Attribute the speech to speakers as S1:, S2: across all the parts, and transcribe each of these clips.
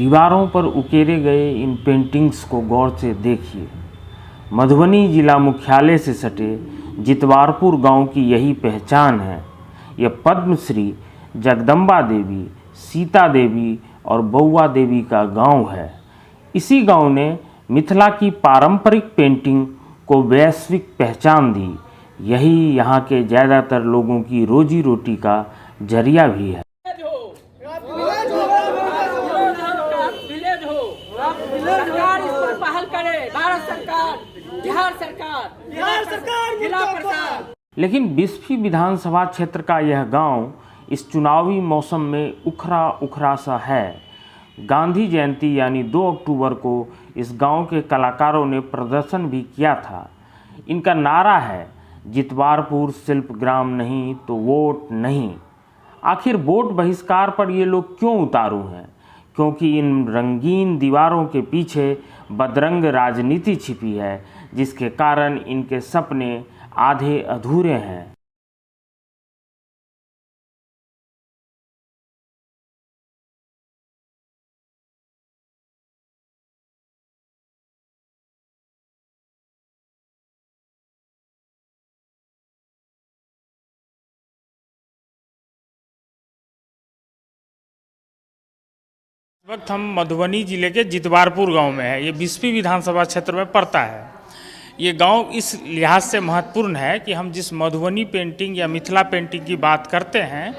S1: दीवारों पर उकेरे गए इन पेंटिंग्स को गौर से देखिए। मधुबनी जिला मुख्यालय से सटे जितवारपुर गांव की यही पहचान है। यह पद्मश्री जगदम्बा देवी, सीता देवी और बउआ देवी का गांव है। इसी गांव ने मिथिला की पारंपरिक पेंटिंग को वैश्विक पहचान दी। यही यहाँ के ज़्यादातर लोगों की रोजी रोटी का जरिया भी है।
S2: सरकार इस पर पहल करे, भारत सरकार, बिहार सरकार, जिला प्रशासन।
S1: लेकिन बिस्फी विधानसभा क्षेत्र का यह गांव इस चुनावी मौसम में उखरा उखरा सा है। गांधी जयंती यानी 2 अक्टूबर को इस गांव के कलाकारों ने प्रदर्शन भी किया था। इनका नारा है, जितवारपुर शिल्प ग्राम नहीं तो वोट नहीं। आखिर वोट बहिष्कार पर ये लोग क्यों उतारू हैं? क्योंकि इन रंगीन दीवारों के पीछे बदरंग राजनीति छिपी है, जिसके कारण इनके सपने आधे अधूरे हैं। इस वक्त हम मधुबनी जिले के जितवारपुर गांव में है। ये बिस्फी विधानसभा क्षेत्र में पड़ता है। ये गांव इस लिहाज से महत्वपूर्ण है कि हम जिस मधुबनी पेंटिंग या मिथिला पेंटिंग की बात करते हैं,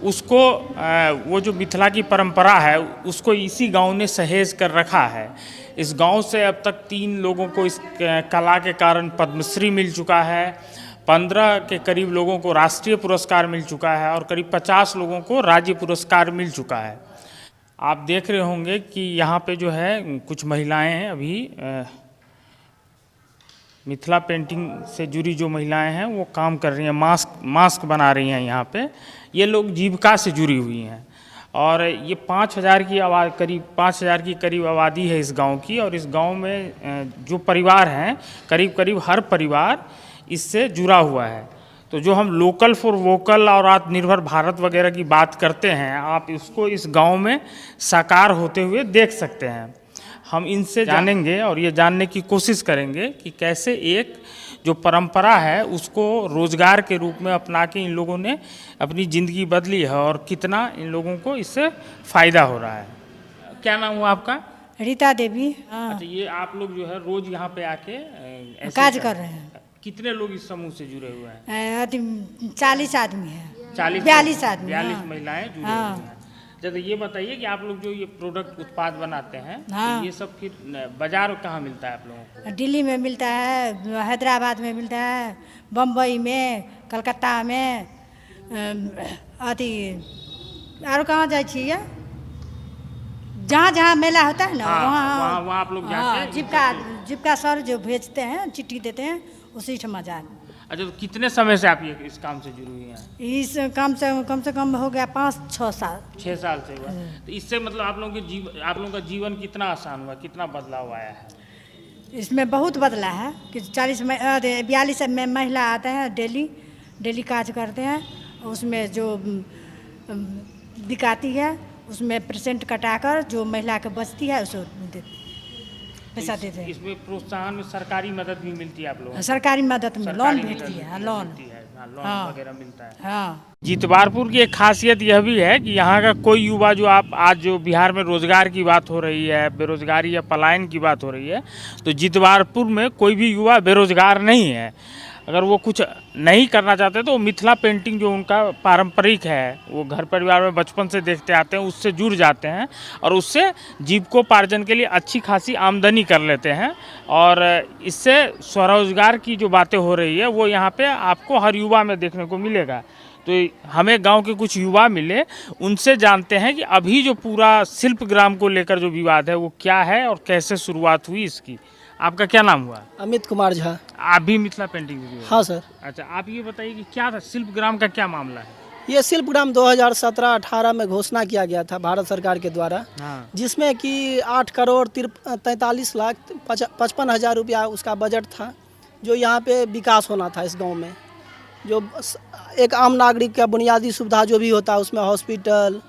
S1: उसको वो जो मिथिला की परंपरा है उसको इसी गांव ने सहेज कर रखा है। इस गांव से अब तक 3 लोगों को इस कला के कारण पद्मश्री मिल चुका है, 15 के करीब लोगों को राष्ट्रीय पुरस्कार मिल चुका है और करीब 50 लोगों को राज्य पुरस्कार मिल चुका है। आप देख रहे होंगे कि यहाँ पे जो है कुछ महिलाएं हैं, अभी मिथिला पेंटिंग से जुड़ी जो महिलाएं हैं वो काम कर रही हैं, मास्क बना रही हैं। यहाँ पे ये लोग जीविका से जुड़ी हुई हैं और ये 5,000 की करीब 5,000 की करीब आबादी है इस गांव की। और इस गांव में जो परिवार हैं, करीब करीब हर परिवार इससे जुड़ा हुआ है। तो जो हम लोकल फॉर वोकल और आत्मनिर्भर भारत वगैरह की बात करते हैं, आप इसको इस गांव में साकार होते हुए देख सकते हैं। हम इनसे जानेंगे और ये जानने की कोशिश करेंगे कि कैसे एक जो परंपरा है उसको रोज़गार के रूप में अपना के इन लोगों ने अपनी ज़िंदगी बदली है और कितना इन लोगों को इससे फ़ायदा हो रहा है। क्या नाम हुआ आपका?
S3: रीता देवी।
S1: अच्छा, ये आप लोग जो है रोज़ यहाँ पे आके
S3: काज कर रहे हैं।
S1: कितने लोग इस समूह से जुड़े हुए हैं?
S3: 40 आदमी है।
S1: 42
S3: आदमी,
S1: 42 महिलाएं जुड़ी हुई हैं। जब ये बताइए कि आप लोग जो ये प्रोडक्ट उत्पाद बनाते हैं, तो ये सब फिर बाजार कहाँ मिलता है आप लोगों को?
S3: दिल्ली में मिलता है, हैदराबाद में मिलता है, बम्बई में, कलकत्ता में, अथी और कहाँ जाए छिए, जहाँ जहाँ मेला होता है ना
S1: वहाँ आप लोग जाके
S3: जीविका सर जो भेजते हैं, चिट्ठी देते हैं, उसी से मजा।
S1: अच्छा, तो कितने समय से आप ये इस काम से जुड़ी हुई हैं?
S3: इस कम से कम हो गया 5-6 साल।
S1: 6 साल से हुआ। तो इससे मतलब आप लोगों का जीवन कितना आसान हुआ, कितना बदलाव आया है?
S3: इसमें बहुत बदला है कि 42 में महिला आते हैं, डेली काज करते हैं। उसमें जो बिकाती है उसमें % कटाकर जो महिला के बचती है उसको पैसा देते हैं।
S1: इसमें प्रोत्साहन में सरकारी मदद भी मिलती है आप लोगों को?
S3: सरकारी मदद में लोन भेजती है, लोन
S1: वगैरह मिलता है।
S3: हाँ।
S1: जितवारपुर की एक खासियत यह भी है कि यहाँ का कोई युवा जो आप आज जो बिहार में रोजगार की बात हो रही है, बेरोजगारी या पलायन की बात हो रही है, तो जितवारपुर में कोई भी युवा बेरोजगार नहीं है। अगर वो कुछ नहीं करना चाहते तो मिथिला पेंटिंग जो उनका पारंपरिक है, वो घर परिवार में बचपन से देखते आते हैं, उससे जुड़ जाते हैं और उससे जीविकोपार्जन के लिए अच्छी खासी आमदनी कर लेते हैं। और इससे स्वरोजगार की जो बातें हो रही है वो यहाँ पे आपको हर युवा में देखने को मिलेगा। तो हमें गांव के कुछ युवा मिले, उनसे जानते हैं कि अभी जो पूरा शिल्प ग्राम को लेकर जो विवाद है वो क्या है और कैसे शुरुआत हुई इसकी। आपका क्या नाम हुआ?
S4: अमित कुमार झा।
S1: आप भी मिथिला पेंटिंग से जुड़े?
S4: हाँ सर।
S1: अच्छा, आप ये बताइए कि क्या था शिल्प ग्राम का क्या मामला है?
S4: ये शिल्प ग्राम 2017-18 में घोषणा किया गया था भारत सरकार के द्वारा।
S1: हाँ।
S4: जिसमें कि 8 करोड़ 43 लाख 55 हज़ार रुपया उसका बजट था, जो यहाँ पे विकास होना था इस गांव में। जो एक आम नागरिक का बुनियादी सुविधा जो भी होता है उसमें हॉस्पिटल,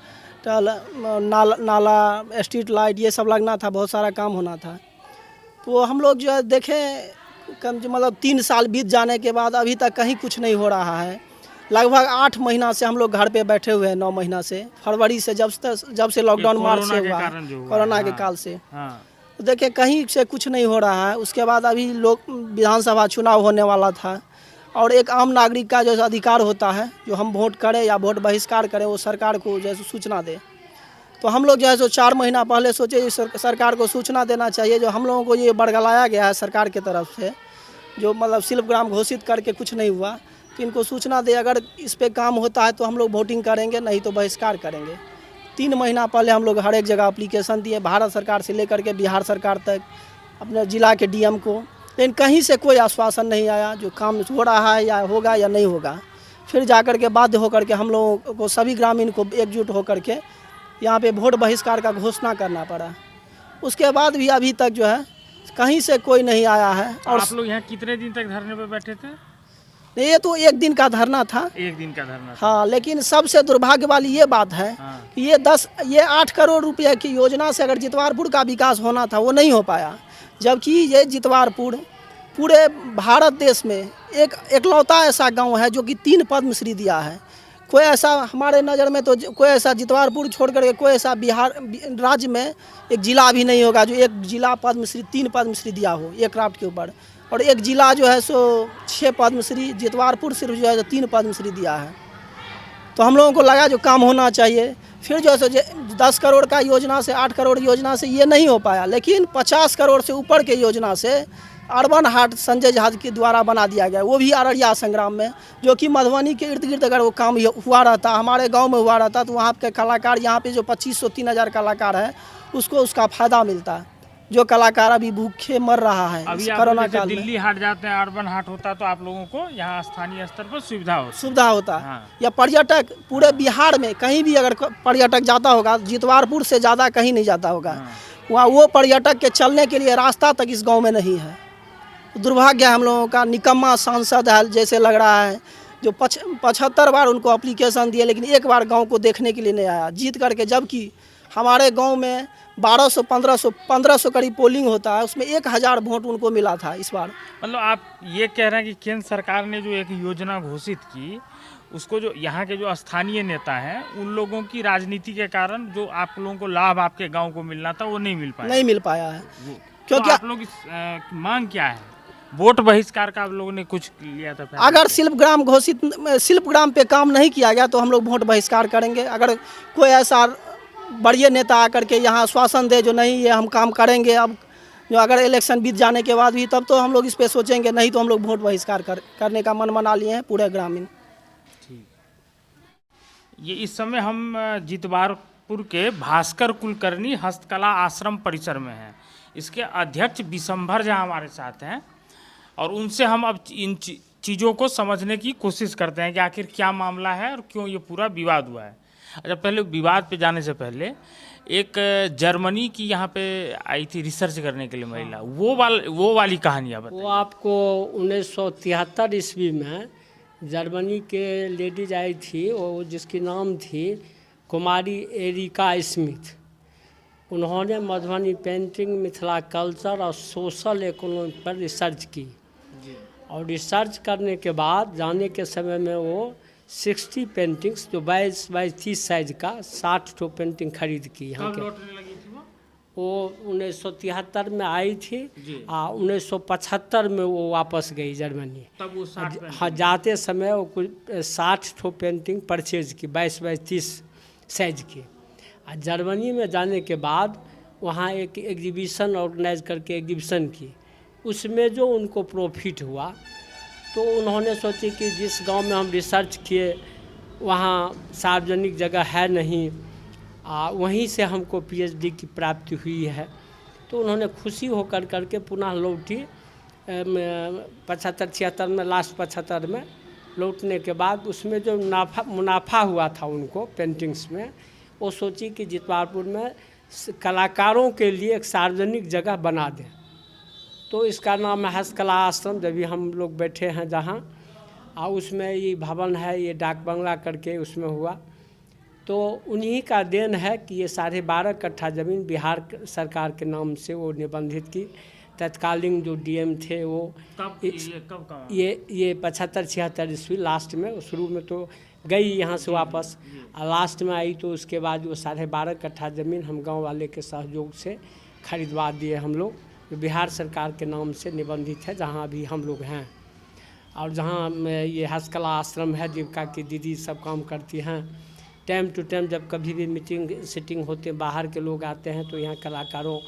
S4: हॉस्पिटल, नाला, स्ट्रीट लाइट, ये सब लगना था, बहुत सारा काम होना था। तो हम लोग जो है देखें, कम मतलब 3 साल बीत जाने के बाद अभी तक कहीं कुछ नहीं हो रहा है। लगभग 8 महीना से हम लोग घर पे बैठे हुए हैं, 9 महीना से, फरवरी से जब से लॉकडाउन मार्च से हुआ, कोरोना के काल से। तो देखिए कहीं से कुछ नहीं हो रहा है। उसके बाद अभी लोग विधानसभा चुनाव होने वाला था, और एक आम नागरिक का जो अधिकार होता है, जो हम वोट करें या वोट बहिष्कार करें, वो सरकार को जैसे सूचना दे। तो हम लोग जो है सो 4 महीना पहले सोचे सरकार को सूचना देना चाहिए। जो हम लोगों को ये बरगलाया गया है सरकार की तरफ से, जो मतलब शिल्पग्राम घोषित करके कुछ नहीं हुआ, तो इनको सूचना दे। अगर इस पे काम होता है तो हम लोग वोटिंग करेंगे, नहीं तो बहिष्कार करेंगे। 3 महीना पहले हम लोग हर एक जगह एप्लीकेशन दिए, भारत सरकार से लेकर के बिहार सरकार तक, अपने ज़िला के डीएम को, लेकिन कहीं से कोई आश्वासन नहीं आया जो काम हो रहा है या होगा या नहीं होगा। फिर जाकर के बाध्य होकर के हम लोगों को, सभी ग्रामीण को एकजुट होकर के यहाँ पे वोट बहिष्कार का घोषणा करना पड़ा। उसके बाद भी अभी तक जो है कहीं से कोई नहीं आया है। और
S1: आप लोग यहाँ कितने दिन तक धरने पे बैठे थे?
S4: नहीं, ये तो 1 दिन का धरना था।
S1: 1 दिन का धरना था।
S4: हाँ, लेकिन सबसे दुर्भाग्य वाली ये बात है कि ये 8 करोड़ रुपए की योजना से अगर जितवारपुर का विकास होना था, वो नहीं हो पाया। जबकि ये जितवारपुर पूरे भारत देश में एकलौता ऐसा गांव है जो कि 3 पद्मश्री दिया है। कोई ऐसा हमारे नज़र में तो कोई ऐसा जितवारपुर छोड़ करके कोई ऐसा बिहार राज्य में एक ज़िला भी नहीं होगा जो 1 ज़िला पद्मश्री 3 पद्मश्री दिया हो एक क्राफ्ट के ऊपर। और 1 ज़िला जो है सो 6 पद्मश्री, जितवारपुर सिर्फ जो है 3 पद्मश्री दिया है। तो हम लोगों को लगा जो काम होना चाहिए। फिर जो है सो 10 करोड़ का योजना से, 8 करोड़ योजना से ये नहीं हो पाया, लेकिन 50 करोड़ से ऊपर के योजना से अर्बन हाट संजय झा के द्वारा बना दिया गया, वो भी अररिया संग्राम में, जो कि मधुबनी के इर्द गिर्द अगर वो काम हुआ रहता, हमारे गांव में हुआ रहता, तो वहाँ के कलाकार, यहाँ पे जो 2500-3000 कलाकार है, उसको उसका फ़ायदा मिलता। जो कलाकार अभी भूखे मर रहा है
S1: अभी
S4: कोरोना काल में।
S1: दिल्ली हाट जाते हैं, अर्बन हाट होता, तो आप लोगों को यहाँ स्थानीय स्तर पर सुविधा
S4: होता है। या पर्यटक पूरे बिहार में कहीं भी अगर पर्यटक जाता होगा, जितवारपुर से ज़्यादा कहीं नहीं जाता होगा, वहाँ वो पर्यटक के चलने के लिए रास्ता तक इस गाँव में नहीं है। दुर्भाग्य है हम लोगों का। निकम्मा सांसद है जैसे लग रहा है, जो 75 बार उनको एप्लीकेशन दिए, लेकिन एक बार गांव को देखने के लिए नहीं आया जीत करके। जबकि हमारे गांव में 1200-1500 करीब पोलिंग होता है, उसमें 1000 वोट उनको मिला था इस बार।
S1: मतलब आप ये कह रहे हैं कि केंद्र सरकार ने जो एक योजना घोषित की, उसको जो यहाँ के जो स्थानीय नेता हैं, उन लोगों की राजनीति के कारण जो आप लोगों को लाभ आपके गाँव को मिलना था, वो नहीं मिल पाया है। क्योंकि
S4: तो
S1: आप लोग मांग क्या है? वोट बहिष्कार का आप लोगों ने कुछ लिया था?
S4: अगर शिल्पग्राम पे काम नहीं किया गया तो हम लोग वोट बहिष्कार करेंगे। अगर कोई ऐसा बड़े नेता आकर के यहाँ आश्वासन दे जो नहीं ये हम काम करेंगे, अब जो अगर इलेक्शन बीत जाने के बाद भी, तब तो हम लोग इस पे सोचेंगे, नहीं तो हम लोग वोट बहिष्कार करने का मन बना लिए हैं पूरे ग्रामीण।
S1: ठीक। ये इस समय हम जितवारपुर के भास्कर कुलकर्णी हस्तकला आश्रम परिसर में हैं। इसके अध्यक्ष विशंभर झा हमारे साथ हैं, और उनसे हम अब इन चीज़ों को समझने की कोशिश करते हैं कि आखिर क्या मामला है और क्यों ये पूरा विवाद हुआ है। अच्छा, पहले विवाद पे जाने से पहले एक जर्मनी की यहाँ पे आई थी रिसर्च करने के लिए महिला, वो वाली कहानियाँ बताइए।
S5: वो आपको 1973 ईस्वी में जर्मनी के लेडीज आई थी, वो जिसकी नाम थी कुमारी एरिका स्मिथ। उन्होंने मधुबनी पेंटिंग, मिथिला कल्चर और सोशल इकोनॉमी पर रिसर्च की, और रिसर्च करने के बाद जाने के समय में वो 60 पेंटिंग्स जो 22-30 साइज का 60 ठो पेंटिंग खरीद की। यहाँ के वो 1973 में आई थी, और 1975 में वो वापस गई जर्मनी।
S1: तब वो 60
S5: हाँ, जाते समय वो कुछ 60 ठो पेंटिंग परचेज की 22-30 साइज की। जर्मनी में जाने के बाद वहाँ एक एग्जीबिशन ऑर्गेनाइज करके एग्जीबिशन की, उसमें जो उनको प्रॉफिट हुआ, तो उन्होंने सोची कि जिस गांव में हम रिसर्च किए वहाँ सार्वजनिक जगह है नहीं, वहीं से हमको पीएचडी की प्राप्ति हुई है। तो उन्होंने खुशी होकर करके पुनः लौटी 75-76 में, लास्ट 75 में लौटने के बाद उसमें जो मुनाफा हुआ था उनको पेंटिंग्स में, वो सोची कि जितवारपुर में कलाकारों के लिए एक सार्वजनिक जगह बना दें। तो इसका नाम है हस्तकला आश्रम। जब भी हम लोग बैठे हैं जहाँ, और उसमें ये भवन है, ये डाक बंगला करके उसमें हुआ। तो उन्हीं का देन है कि ये 12.5 कट्ठा ज़मीन बिहार सरकार के नाम से वो निबंधित की। तत्कालीन जो डीएम थे वो
S1: कब
S5: ये 75-76 ईस्वी लास्ट में, शुरू में तो गई यहाँ से वापस, लास्ट में आई तो उसके बाद वो 12.5 कट्ठा ज़मीन हम गांव वाले के सहयोग से खरीदवा दिए हम लोग, जो बिहार सरकार के नाम से निबंधित है, जहाँ अभी हम लोग हैं। और जहाँ ये हस्तकला आश्रम है, जीविका की दीदी सब काम करती हैं। टाइम टू टाइम जब कभी भी मीटिंग सिटिंग होते, बाहर के लोग आते हैं तो यहाँ कलाकारों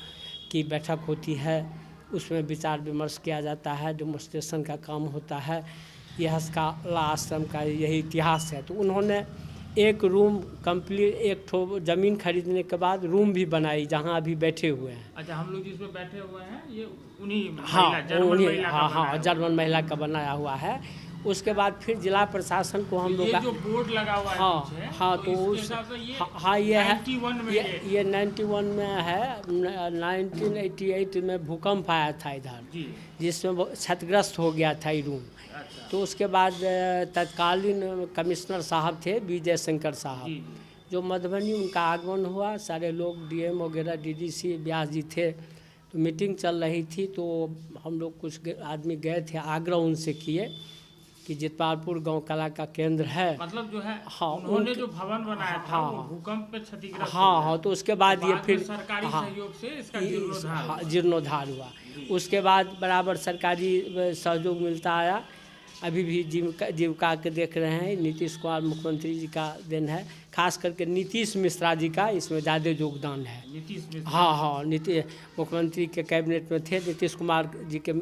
S5: की बैठक होती है, उसमें विचार विमर्श किया जाता है, डेमोन्स्ट्रेशन का काम होता है। यह हस्तकला आश्रम का यही इतिहास है। तो उन्होंने एक रूम कंप्लीट, एक ठो ज़मीन खरीदने के बाद रूम भी बनाई जहाँ अभी बैठे हुए हैं।
S1: अच्छा, हम लोग जिसमें बैठे हुए हैं ये उन्हीं
S5: जर्मन महिला का बनाया हुआ है। उसके बाद फिर जिला प्रशासन को हम लोग
S1: जो बोर्ड लगा हुआ है
S5: तो उस ये है, ये 91 में है। 1988 में भूकंप आया था इधर, जिसमें क्षतिग्रस्त हो गया था ये रूम। तो उसके बाद तत्कालीन कमिश्नर साहब थे विजय शंकर साहब, जो मधुबनी उनका आगमन हुआ, सारे लोग डीएम वगैरह डीडीसी व्यास जी थे, तो मीटिंग चल रही थी। तो हम लोग कुछ आदमी गए थे, आग्रह उनसे किए कि जितवारपुर गांव कला का केंद्र है, मतलब जो है उन्होंने जो भवन बनाया था वो भूकंप पे क्षतिग्रस्त तो उसके बाद ये फिर
S1: सरकारी सहयोग से इसका
S5: जीर्णोद्धार हुआ। उसके बाद बराबर सरकारी सहयोग मिलता आया। अभी भी जीविका के देख रहे हैं, नीतीश कुमार मुख्यमंत्री जी का देन है, खास करके नीतीश मिश्रा जी का इसमें ज़्यादा योगदान है। नीतीश मुख्यमंत्री के कैबिनेट में थे, नीतीश कुमार जी के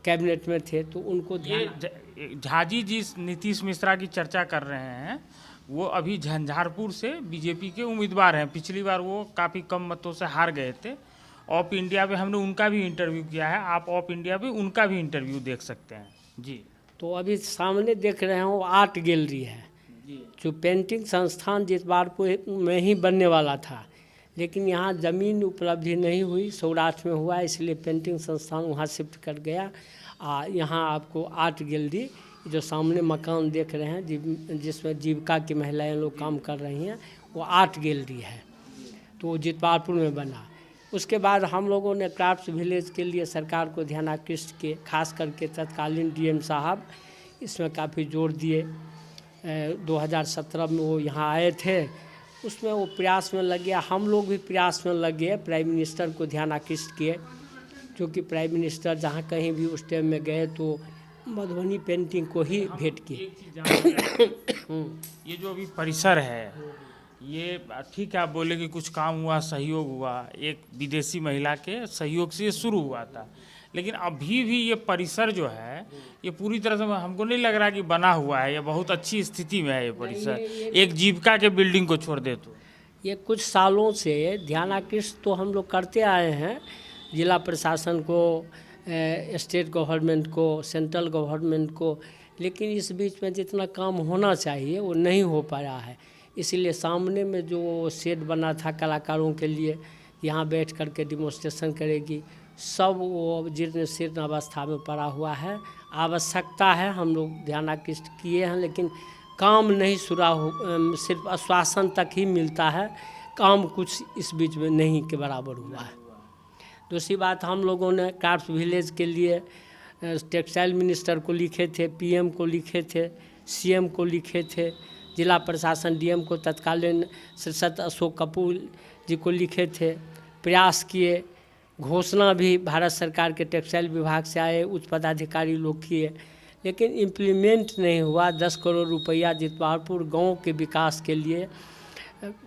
S5: कैबिनेट में थे, तो उनको
S1: झाजी जी नीतीश मिश्रा की चर्चा कर रहे हैं, वो अभी झंझारपुर से बीजेपी के उम्मीदवार हैं। पिछली बार वो काफ़ी कम मतों से हार गए थे। ऑफ इंडिया पे हमने उनका भी इंटरव्यू किया है, आप ऑफ इंडिया पे उनका भी इंटरव्यू देख सकते हैं जी।
S5: तो अभी सामने देख रहे हैं वो आर्ट गैलरी है, जो पेंटिंग संस्थान जितवारपुर में ही बनने वाला था, लेकिन यहाँ ज़मीन उपलब्धि नहीं हुई, सौराष्ट्र में हुआ, इसलिए पेंटिंग संस्थान वहाँ शिफ्ट कर गया। यहाँ आपको आर्ट गैलरी, जो सामने मकान देख रहे हैं जिसमें जीविका की महिलाएं लोग काम कर रही हैं, वो आर्ट गैलरी है, तो जितवारपुर में बना। उसके बाद हम लोगों ने क्राफ्ट विलेज के लिए सरकार को ध्यानाकृष्ट किए, खास करके तत्कालीन डीएम साहब इसमें काफ़ी जोर दिए। 2017 में वो यहाँ आए थे, उसमें वो प्रयास में लग गया, हम लोग भी प्रयास में लग गए, प्राइम मिनिस्टर को ध्यानाकृष्ट किए, क्योंकि प्राइम मिनिस्टर जहाँ कहीं भी उस टाइम में गए तो मधुबनी पेंटिंग को ही भेंट किए।
S1: ये जो अभी परिसर है, ये ठीक है, आप बोले कि कुछ काम हुआ, सहयोग हुआ, एक विदेशी महिला के सहयोग से ये शुरू हुआ था, लेकिन अभी भी ये परिसर जो है ये पूरी तरह से हमको नहीं लग रहा कि बना हुआ है, ये बहुत अच्छी स्थिति में है ये परिसर, एक जीविका के बिल्डिंग को छोड़ दे तो।
S5: ये कुछ सालों से ध्यानाकृष्ट तो हम लोग करते आए हैं, जिला प्रशासन को, स्टेट गवर्नमेंट को, सेंट्रल गवर्नमेंट को, लेकिन इस बीच में जितना काम होना चाहिए वो नहीं हो पाया है। इसीलिए सामने में जो शेड बना था कलाकारों के लिए, यहाँ बैठ कर के डिमोन्स्ट्रेशन करेगी, सब वो जीर्ण शीर्ण अवस्था में पड़ा हुआ है। आवश्यकता है, हम लोग ध्यानाकृष्ट किए हैं, लेकिन काम नहीं शुरा हो, सिर्फ आश्वासन तक ही मिलता है, काम कुछ इस बीच में नहीं के बराबर हुआ है। दूसरी बात, हम लोगों ने क्राफ्ट विलेज के लिए टेक्सटाइल मिनिस्टर को लिखे थे, पीएम को लिखे थे, सीएम को लिखे थे, जिला प्रशासन डीएम को तत्कालीन शीर्षत अशोक कपूर जी को लिखे थे, प्रयास किए, घोषणा भी भारत सरकार के टेक्सटाइल विभाग से आए, उच्च पदाधिकारी लोग किए, लेकिन इम्प्लीमेंट नहीं हुआ। 10 करोड़ रुपया जितवारपुर गांव के विकास के लिए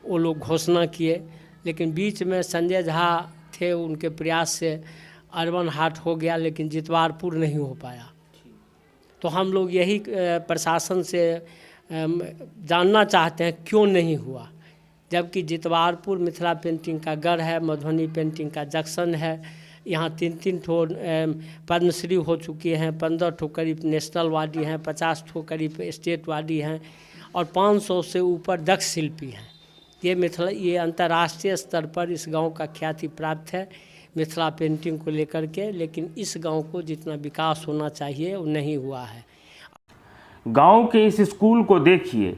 S5: वो लोग घोषणा किए, लेकिन बीच में संजय झा थे, उनके प्रयास से अर्बन हाट हो गया, लेकिन जितवारपुर नहीं हो पाया। तो हम लोग यही प्रशासन से जानना चाहते हैं क्यों नहीं हुआ, जबकि जितवारपुर मिथिला पेंटिंग का गढ़ है, मधुबनी पेंटिंग का जंक्शन है। यहाँ 3 ठो पद्मश्री हो चुकी हैं, 15 ठो करीब नेशनल वार्डी हैं, 50 ठो करीब स्टेट वार्डी हैं, और 500 से ऊपर दक्ष शिल्पी हैं। ये अंतर्राष्ट्रीय स्तर पर इस गांव का ख्याति प्राप्त है मिथिला पेंटिंग को लेकर के, लेकिन इस गांव को जितना विकास होना चाहिए वो नहीं हुआ है।
S1: गांव के इस स्कूल को देखिए,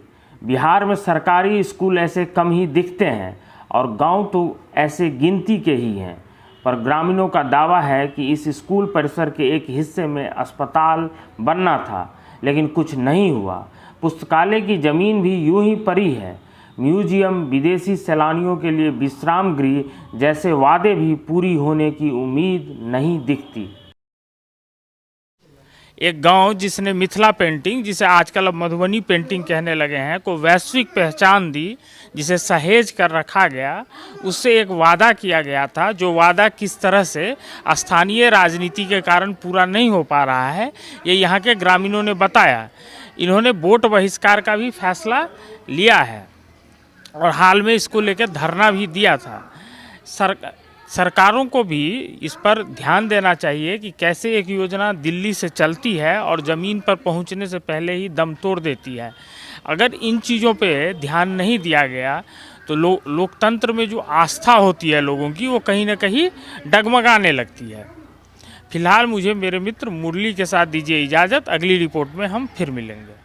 S1: बिहार में सरकारी स्कूल ऐसे कम ही दिखते हैं और गांव तो ऐसे गिनती के ही हैं, पर ग्रामीणों का दावा है कि इस स्कूल परिसर के एक हिस्से में अस्पताल बनना था, लेकिन कुछ नहीं हुआ। पुस्तकालय की ज़मीन भी यूं ही पड़ी है। म्यूजियम, विदेशी सैलानियों के लिए विश्राम गृह जैसे वादे भी पूरी होने की उम्मीद नहीं दिखती। एक गांव जिसने मिथिला पेंटिंग, जिसे आजकल अब मधुबनी पेंटिंग कहने लगे हैं, को वैश्विक पहचान दी, जिसे सहेज कर रखा गया, उससे एक वादा किया गया था, जो वादा किस तरह से स्थानीय राजनीति के कारण पूरा नहीं हो पा रहा है, ये यहाँ के ग्रामीणों ने बताया। इन्होंने वोट बहिष्कार का भी फैसला लिया है और हाल में इसको लेकर धरना भी दिया था। सरकारों को भी इस पर ध्यान देना चाहिए कि कैसे एक योजना दिल्ली से चलती है और ज़मीन पर पहुंचने से पहले ही दम तोड़ देती है। अगर इन चीज़ों पे ध्यान नहीं दिया गया तो लोकतंत्र में जो आस्था होती है लोगों की, वो कहीं ना कहीं डगमगाने लगती है। फिलहाल मुझे मेरे मित्र मुरली के साथ दीजिए इजाज़त। अगली रिपोर्ट में हम फिर मिलेंगे।